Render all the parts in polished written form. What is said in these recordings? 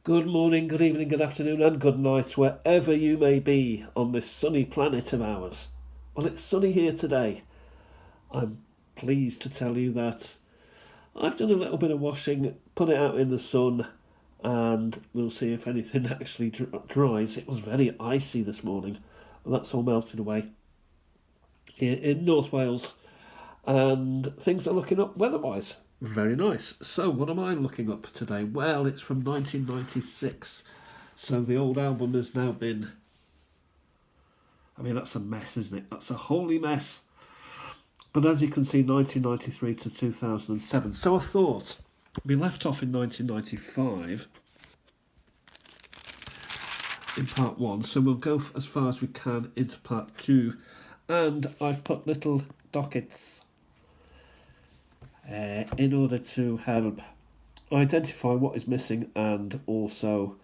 Good morning, good evening, good afternoon, and good night, wherever you may be on this sunny planet of ours. Well, it's sunny here today. I'm pleased to tell you that I've done a little bit of washing, put it out in the sun, and we'll see if anything actually dries. It was very icy this morning, but that's all melted away here in North Wales, and things are looking up weather-wise. Very nice. So, what am I looking up today? Well, it's from 1996. So the old album has now been. I mean, that's a mess, isn't it? That's a holy mess. But as you can see, 1993 to 2007. So I thought we left off in 1995 in part one. So we'll go as far as we can into part two. And I've put little dockets in order to help identify what is missing and also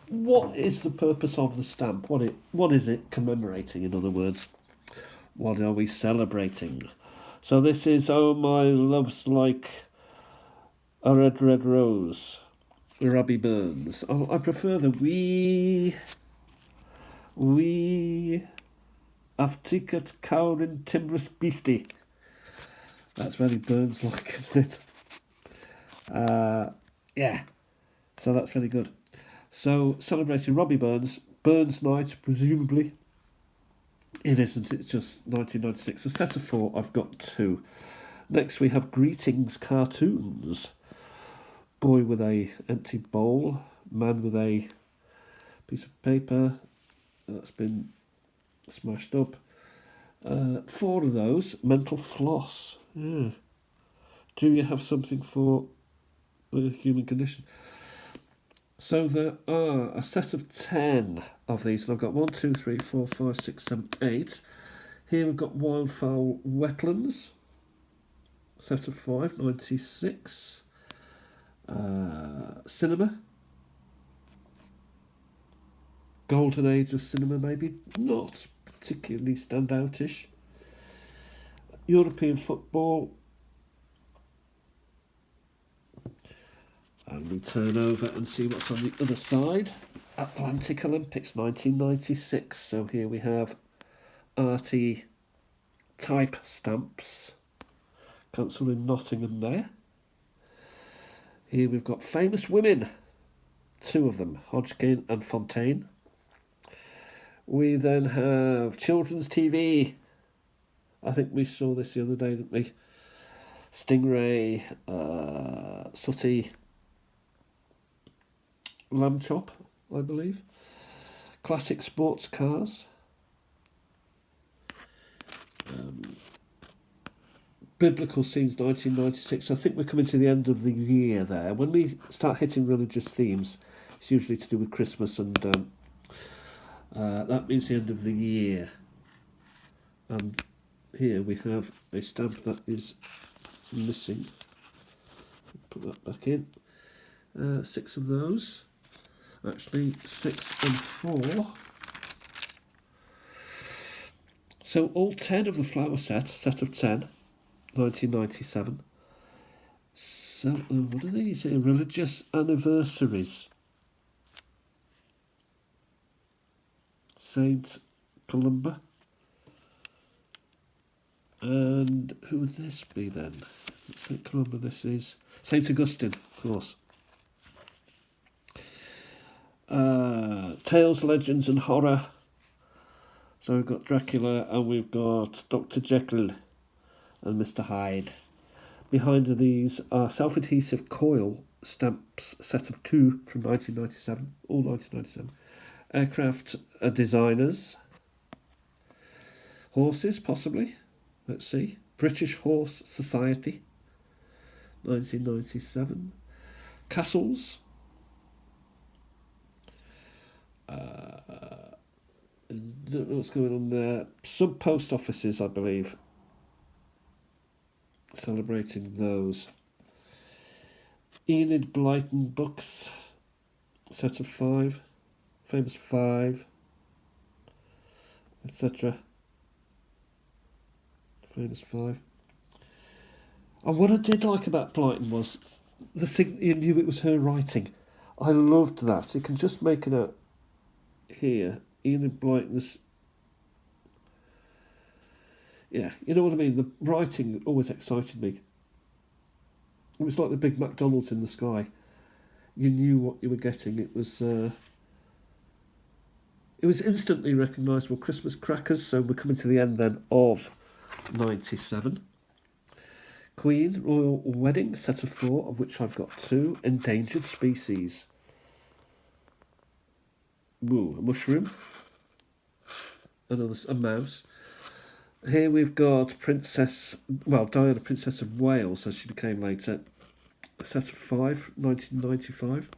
what is the purpose of the stamp. What is it commemorating, in other words? What are we celebrating? So this is Oh My Love's Like a Red Red Rose, Robbie Burns. I prefer the we Afticat Cowrin Timbrous Beastie. That's very Burns-like, isn't it? Yeah, so that's very good. So, celebrating Robbie Burns, Burns Night, presumably. It isn't, it's just 1996. A set of four, I've got two. Next we have Greetings Cartoons. Boy with a empty bowl, man with a piece of paper that's been smashed up. Four of those, Mental Floss. Yeah. Do you have something for the human condition? So there are a set of 10 of these, and I've got 1, 2, 3, 4, 5, 6, 7, 8. Here we've got Wildfowl Wetlands, set of 5, 96. Cinema. Golden Age of cinema, maybe. Not particularly standoutish. European football. And we turn over and see what's on the other side. Atlantic Olympics 1996. So here we have arty type stamps. Council in Nottingham there. Here we've got famous women. Two of them, Hodgkin and Fontaine. We then have children's TV. I think we saw this the other day, didn't we? Stingray, Sooty, Lamb Chop, I believe. Classic sports cars. Biblical scenes 1996. I think we're coming to the end of the year there. When we start hitting religious themes, it's usually to do with Christmas, and that means the end of the year. And here we have a stamp that is missing. Put that back in. 6 of those. Actually, 6 and 4. So all 10 of the flower set of 10, 1997. So, what are these here? Religious anniversaries. Saint Columba. And who would this be then? St. Columba, this is St. Augustine, of course. Tales, Legends and Horror. So we've got Dracula and we've got Dr. Jekyll and Mr. Hyde. Behind these are self-adhesive coil stamps, set of 2 from 1997, all 1997. Aircraft designers. Horses, possibly. Let's see. British Horse Society, 1997. Castles. What's going on there? Some post offices, I believe. Celebrating those. Enid Blyton books, set of 5. Famous 5. Etc. Famous 5. And what I did like about Blyton was you knew it was her writing. I loved that. You can just make it out here. Enid Blyton's. Yeah, you know what I mean? The writing always excited me. It was like the big McDonald's in the sky. You knew what you were getting. It was instantly recognisable Christmas crackers. So we're coming to the end then of 97. Queen Royal Wedding, set of 4, of which I've got 2. Endangered Species. Ooh, a mushroom. A mouse. Here we've got Diana, Princess of Wales, as she became later. A set of 5, 1995.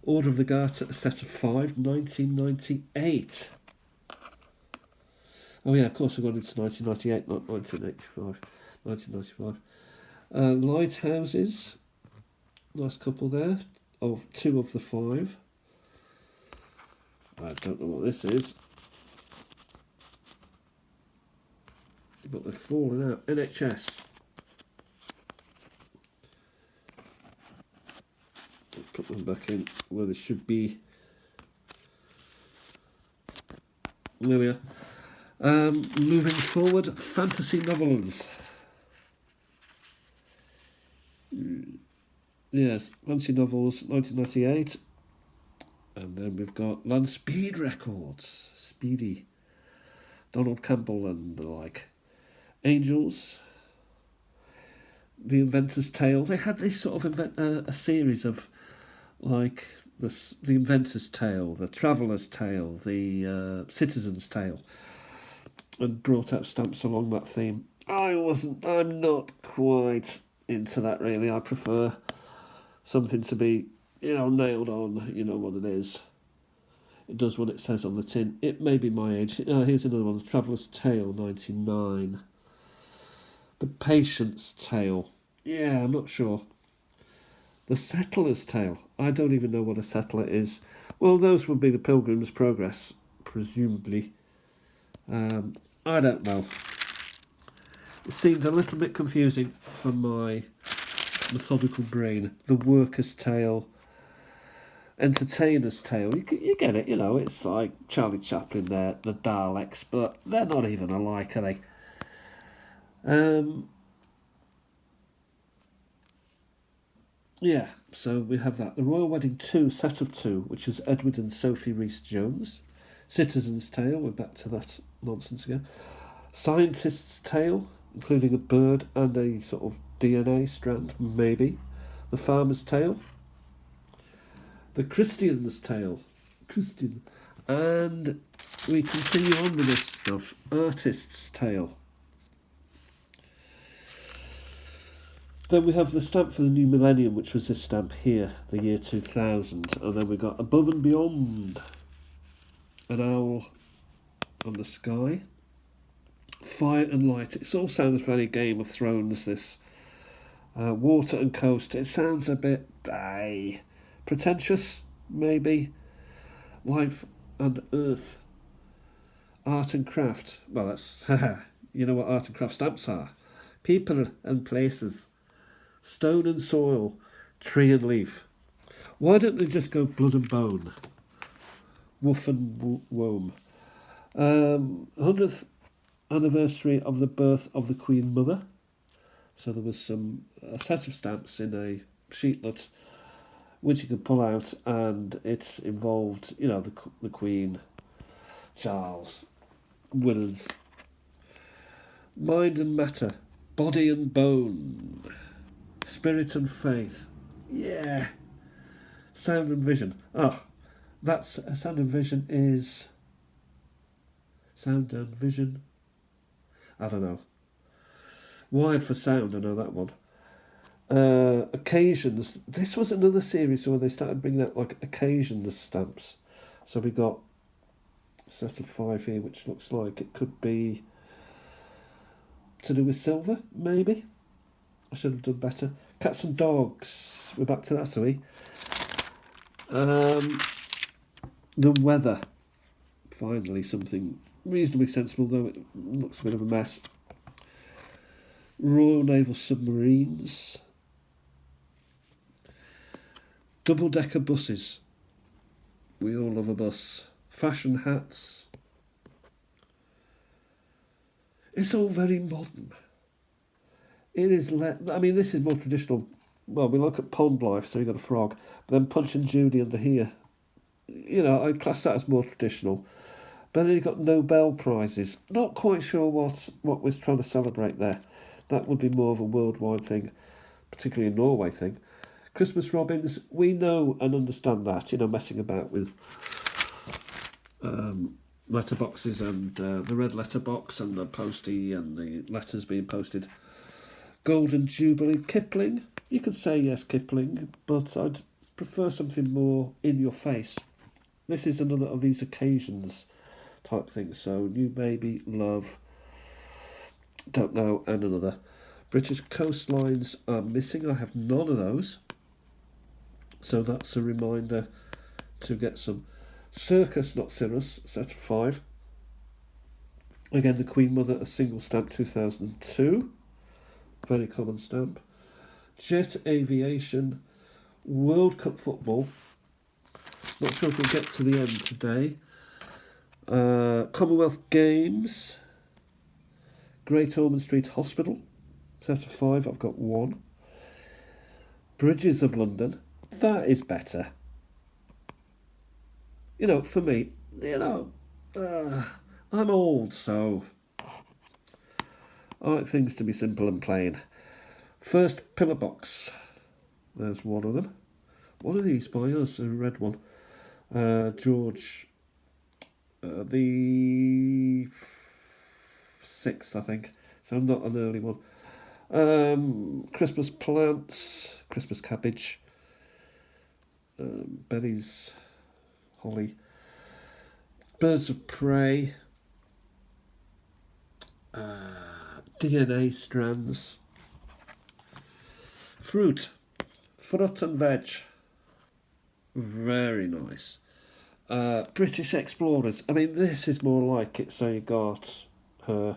Order of the Garter, a set of 5, 1998. Oh yeah, of course I got into 1998, not 1985. 1995. Lighthouses, nice couple there, of 2 of the 5. I don't know what this is, but they're falling out. NHS. Put them back in where they should be. There we are. Moving forward, fantasy novels. Yes, fantasy novels, 1998. And then we've got Land Speed Records. Speedy. Donald Campbell and the like. Angels. The Inventor's Tale. They had this sort of a series of like the Inventor's Tale, the Traveller's Tale, the Citizen's Tale, and brought out stamps along that theme. I'm not quite into that really. I prefer something to be, nailed on, you know what it is. It does what it says on the tin. It may be my age. Here's another one, The Traveller's Tale, 99. The Patient's Tale. Yeah, I'm not sure. The Settler's Tale. I don't even know what a settler is. Well, those would be the Pilgrim's Progress, presumably. I don't know. It seemed a little bit confusing for my methodical brain. The Worker's Tale. Entertainer's Tale. You get it, it's like Charlie Chaplin there, the Daleks, but they're not even alike, are they? Yeah, so we have that. The Royal Wedding 2, set of 2, which is Edward and Sophie Rhys-Jones. Citizen's Tale, we're back to that nonsense again. Scientist's Tale, including a bird and a sort of DNA strand, maybe. The Farmer's Tale. The Christian's Tale. Christian. And we continue on with this stuff. Artist's Tale. Then we have the stamp for the new millennium, which was this stamp here, the year 2000. And then we got Above and Beyond, An Owl on the Sky, Fire and Light. It all sounds very Game of Thrones, this. Water and Coast. It sounds a bit pretentious, maybe. Life and Earth. Art and Craft. Well, that's... you know what art and craft stamps are. People and Places. Stone and Soil, Tree and Leaf. Why don't they just go Blood and Bone? Woof and Womb. 100th anniversary of the birth of the Queen Mother. So there was a set of stamps in a sheetlet which you could pull out, and it involved, the Queen, Charles, Williams. Mind and Matter, Body and Bone. Spirit and Faith. Yeah. Sound and Vision. That's Sound and Vision is... Sound and Vision. I don't know. Wired for Sound, I know that one. Occasions. This was another series where they started bringing out like occasions stamps. So we got a set of 5 here, which looks like it could be to do with silver, maybe. I should have done better. Cats and Dogs. We're back to that, are we? The Weather. Finally, something reasonably sensible, though it looks a bit of a mess. Royal Naval Submarines. Double-decker buses. We all love a bus. Fashion hats. It's all very modern. It is. I mean, this is more traditional. Well, we look at Pond Life, so you've got a frog. But then Punch and Judy under here. You know, I class that as more traditional. But then you've got Nobel Prizes. Not quite sure what we're trying to celebrate there. That would be more of a worldwide thing, particularly a Norway thing. Christmas robins, we know and understand that, you know, messing about with letterboxes and the red letterbox and the postie and the letters being posted. Golden Jubilee, Kipling. You could say yes, Kipling, but I'd prefer something more in your face. This is another of these occasions type things. So, New Baby, Love, Don't Know, and another. British coastlines are missing. I have none of those. So that's a reminder to get some. Circus, not Cirrus, set of 5. Again, the Queen Mother, a single stamp, 2002. Very common stamp. Jet Aviation, World Cup Football. Not sure if we'll get to the end today. Commonwealth Games. Great Ormond Street Hospital, set of 5. I've got 1. Bridges of London. That is better. You know, for me, you know, I'm old, so I like things to be simple and plain. First pillar box. There's one of them. One of these by us, a red one. George the 6th, I think. So not an early one. Christmas plants, Christmas cabbage, berries, holly, birds of prey, DNA strands, fruit and veg, very nice. British explorers. I mean, this is more like it. So you got her,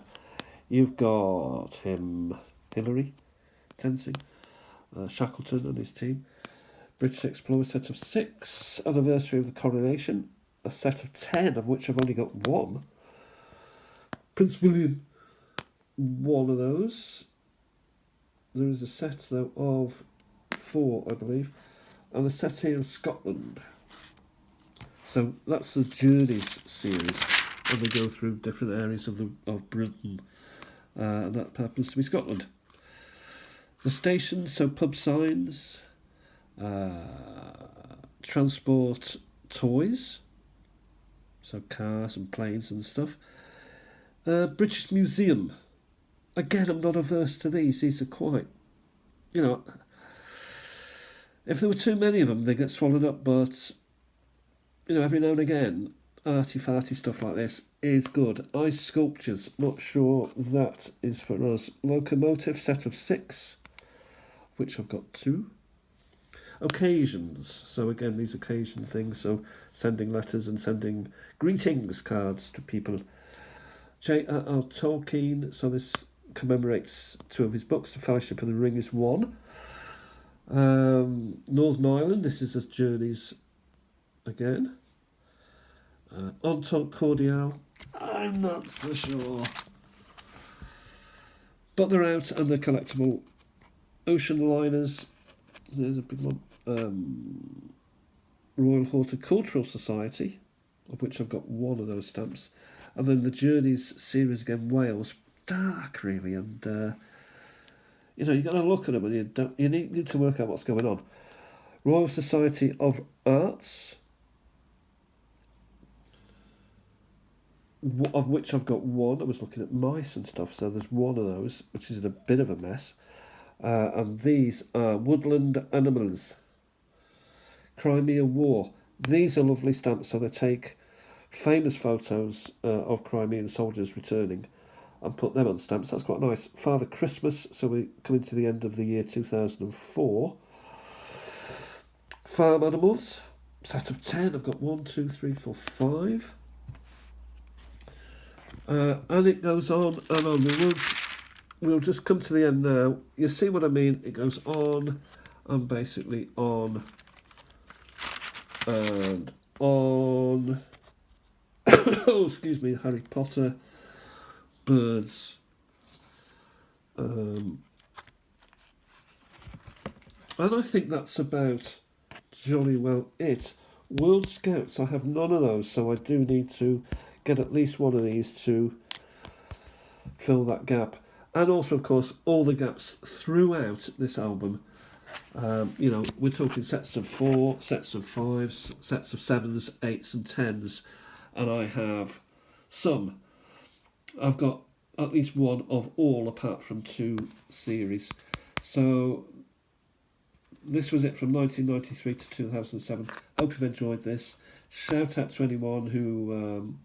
you've got him, Hillary Tenzing, Shackleton and his team. British explorers, set of 6. Anniversary of the coronation, a set of 10, of which I've only got 1. Prince William, one of those. There is a set though of 4, I believe, and a set here of Scotland. So that's the Journeys series, and they go through different areas of Britain, and that happens to be Scotland. The stations, so pub signs, transport toys, so cars and planes and stuff. British Museum. Again, I'm not averse to these. These are quite, you know, if there were too many of them, they get swallowed up, but you know, every now and again, arty-farty stuff like this is good. Ice sculptures, not sure that is for us. Locomotive, set of 6, which I've got 2. Occasions, so again, these occasion things, so sending letters and sending greetings cards to people. J.R.R. Tolkien, so this commemorates 2 of his books. The Fellowship of the Ring is 1. Northern Ireland, this is his Journeys again. Entente Cordiale, I'm not so sure. But they're out and they're collectible. Ocean liners, there's a big one. Royal Horticultural Society, of which I've got 1 of those stamps. And then the Journeys series again, Wales, dark really, and you know, you've got to look at them and you need to work out what's going on. Royal Society of Arts, of which I've got 1. I was looking at mice and stuff, so there's 1 of those, which is in a bit of a mess. And these are Woodland Animals. Crimea War. These are lovely stamps, so they take famous photos of Crimean soldiers returning and put them on stamps. That's quite nice. Father Christmas, so we come into the end of the year 2004. Farm animals, set of 10. I've got 1, 2, 3, 4, 5. And it goes on and on. We'll just come to the end now. You see what I mean? It goes on and basically on And on, oh, excuse me, Harry Potter, birds. And I think that's about jolly well it. World Scouts, I have none of those, so I do need to get at least one of these to fill that gap. And also, of course, all the gaps throughout this album. We're talking sets of 4, sets of 5s, sets of 7s, 8s, and 10s. And I have some. I've got at least one of all apart from 2 series. So this was it from 1993 to 2007. Hope you've enjoyed this. Shout out to anyone who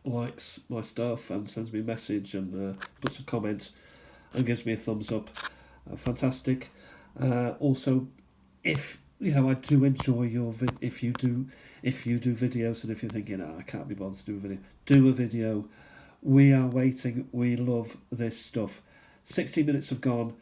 likes my stuff and sends me a message and puts a comment and gives me a thumbs up. Fantastic. Also, if I do enjoy your if you do videos, and if you're thinking, I can't be bothered to do a video. We are waiting. We love this stuff. 60 minutes have gone.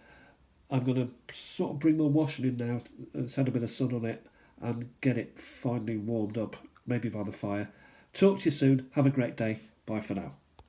I'm going to sort of bring my washing in now and send a bit of sun on it and get it finally warmed up, maybe by the fire. Talk to you soon. Have a great day. Bye for now.